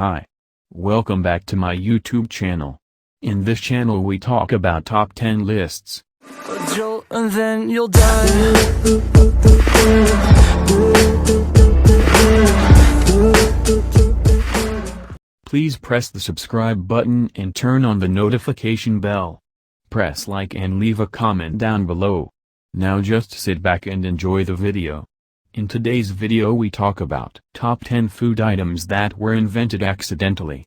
Hi. Welcome back to my YouTube channel. In this channel we talk about top 10 lists. A jolt and then you'll die. Please press the subscribe button and turn on the notification bell. Press like and leave a comment down below. Now just sit back and enjoy the video. In today's video we talk about top 10 food items that were invented accidentally.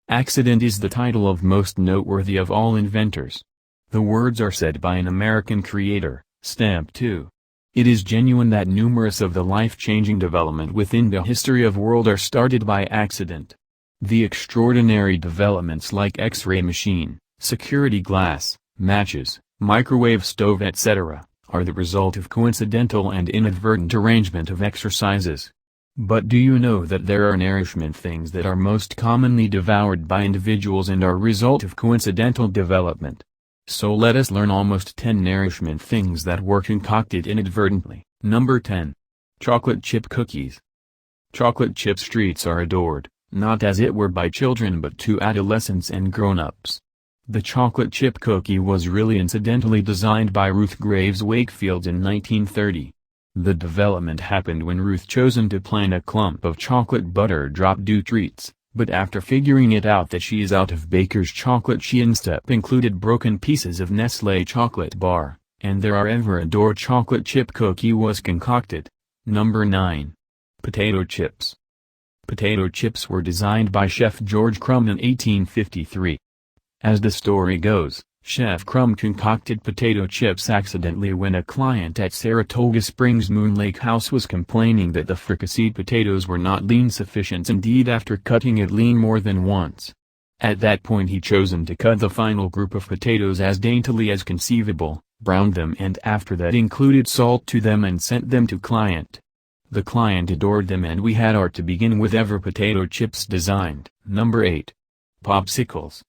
Accident is the title of most noteworthy of all inventors. The words are said by an American creator, Stamp 2. It is genuine that numerous of the life-changing development within the history of world are started by accident. The extraordinary developments like X-ray machine, security glass, matches, microwave stove etc. are the result of coincidental and inadvertent arrangement of exercises. But do you know that there are nourishment things that are most commonly devoured by individuals and are result of coincidental development? So let us learn almost 10 nourishment things that were concocted inadvertently. Number 10. Chocolate chip cookies. Chocolate chip treats are adored, not as it were by children but to adolescents and grown-ups. The chocolate chip cookie was really incidentally designed by Ruth Graves Wakefield in 1930. The development happened when Ruth chosen to plan a clump of chocolate butter drop do treats, but after figuring it out that she is out of Baker's chocolate she instead included broken pieces of Nestlé chocolate bar, and their ever adored chocolate chip cookie was concocted. Number 9. Potato chips. Potato chips were designed by Chef George Crumb in 1853. As the story goes, Chef Crumb concocted potato chips accidentally when a client at Saratoga Springs Moon Lake House was complaining that the fricasseed potatoes were not lean sufficient indeed after cutting it lean more than once. At that point he chosen to cut the final group of potatoes as daintily as conceivable, browned them and after that included salt to them and sent them to client. The client adored them and we had our to begin with ever potato chips designed. Number 8. Popsicles.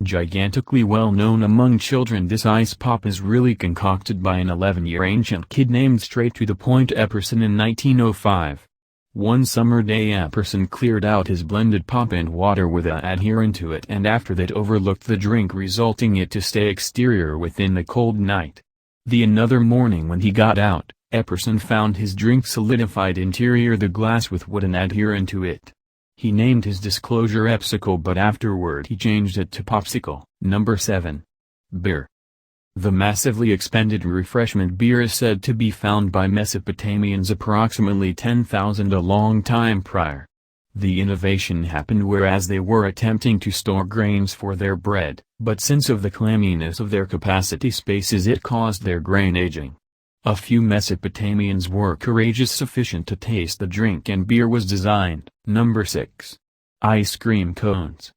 Gigantically well known among children, this ice pop is really concocted by an 11-year ancient kid named Straight to the Point Epperson in 1905. One summer day Epperson cleared out his blended pop and water with a adherent to it and after that overlooked the drink resulting it to stay exterior within the cold night. The another morning when he got out, Epperson found his drink solidified interior the glass with wooden adherent to it. He named his disclosure Epsicle but afterward he changed it to Popsicle. Number 7. Beer. The massively expanded refreshment beer is said to be found by Mesopotamians approximately 10,000 a long time prior. The innovation happened whereas they were attempting to store grains for their bread, but since of the clamminess of their capacity spaces it caused their grain aging. A few Mesopotamians were courageous sufficient to taste the drink and beer was designed. Number 6. Ice cream cones.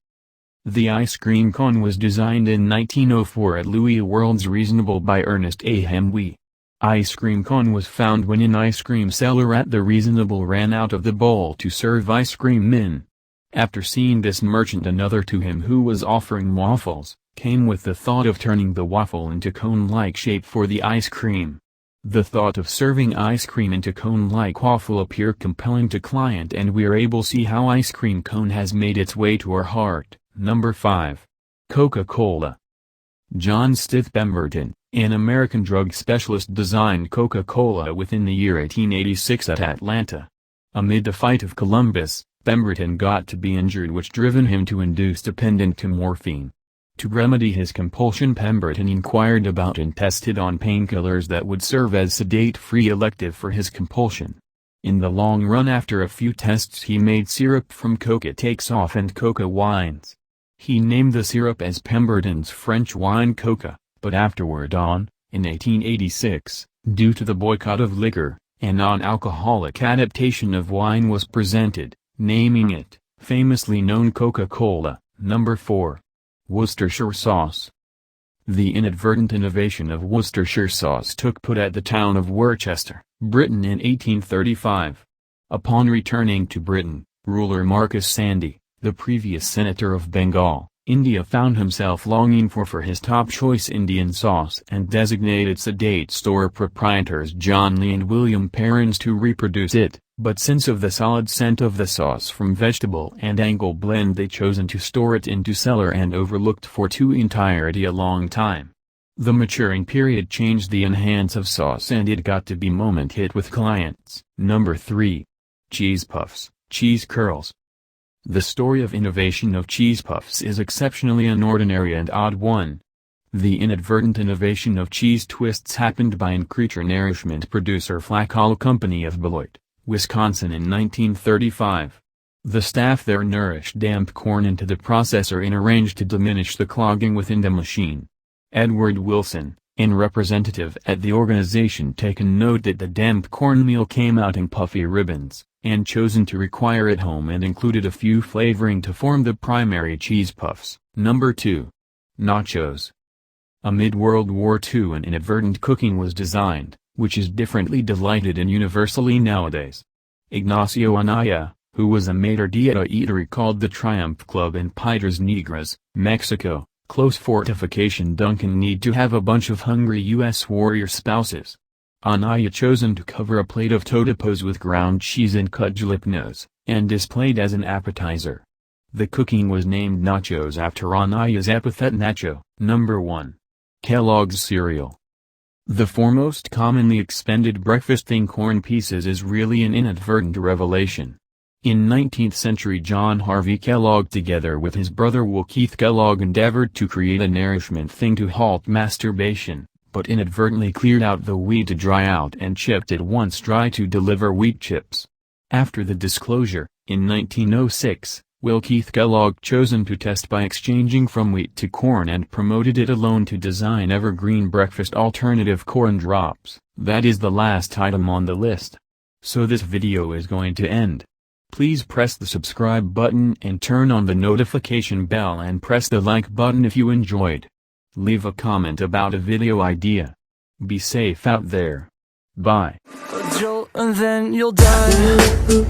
The ice cream cone was designed in 1904 at Louis World's Reasonable by Ernest A. Hemwee. Ice cream cone was found when an ice cream seller at the Reasonable ran out of the bowl to serve ice cream in. After seeing this merchant another to him who was offering waffles, came with the thought of turning the waffle into cone-like shape for the ice cream. The thought of serving ice cream into cone-like waffle appeared compelling to client and we're able to see how ice cream cone has made its way to our heart. Number 5. Coca-Cola. John Stith Pemberton, an American drug specialist designed Coca-Cola within the year 1886 at Atlanta. Amid the fight of Columbus, Pemberton got to be injured which driven him to induce dependent to morphine. To remedy his compulsion Pemberton inquired about and tested on painkillers that would serve as sedate-free elective for his compulsion. In the long run after a few tests he made syrup from coca takes off and coca wines. He named the syrup as Pemberton's French wine coca, but afterward in 1886, due to the boycott of liquor, a non-alcoholic adaptation of wine was presented, naming it, famously known Coca-Cola. Number 4. Worcestershire sauce. The inadvertent innovation of Worcestershire sauce took put at the town of Worcester, Britain in 1835. Upon returning to Britain, ruler Marcus Sandy, the previous senator of Bengal, India found himself longing for his top-choice Indian sauce and designated sedate store proprietors John Lee and William Perrins to reproduce it, But since of the solid scent of the sauce from vegetable and angle blend, they chosen to store it into cellar and overlooked for to entirety a long time. The maturing period changed the enhance of sauce and it got to be moment hit with clients. Number 3. Cheese Puffs, Cheese Curls. The story of innovation of cheese puffs is exceptionally an ordinary and odd one. The inadvertent innovation of cheese twists happened by creature nourishment producer Flacol Company of Beloit, Wisconsin in 1935. The staff there nourished damp corn into the processor and arranged to diminish the clogging within the machine. Edward Wilson, a representative at the organization, taken note that the damp cornmeal came out in puffy ribbons, and chosen to require it home and included a few flavoring to form the primary cheese puffs. Number 2. Nachos. Amid World War II an inadvertent cooking was designed, which is differently delighted in universally nowadays. Ignacio Anaya, who was a maître d'hôtel eatery called the Triumph Club in Piedras Negras, Mexico, close fortification Duncan need to have a bunch of hungry U.S. warrior spouses. Anaya chosen to cover a plate of totopos with ground cheese and cut jalapenos, and displayed as an appetizer. The cooking was named nachos after Anaya's epithet nacho. Number 1. Kellogg's cereal. The foremost commonly expended breakfast thing corn pieces is really an inadvertent revelation. In 19th century John Harvey Kellogg together with his brother Will Keith Kellogg endeavored to create a nourishment thing to halt masturbation, but inadvertently cleared out the wheat to dry out and chipped it once dry to deliver wheat chips. After the disclosure, in 1906, Will Keith Kellogg chosen to test by exchanging from wheat to corn and promoted it alone to design evergreen breakfast alternative corn drops. That is the last item on the list. So this video is going to end. Please press the subscribe button and turn on the notification bell and press the like button if you enjoyed. Leave a comment about a video idea. Be safe out there. Bye. A jolt and then you'll die.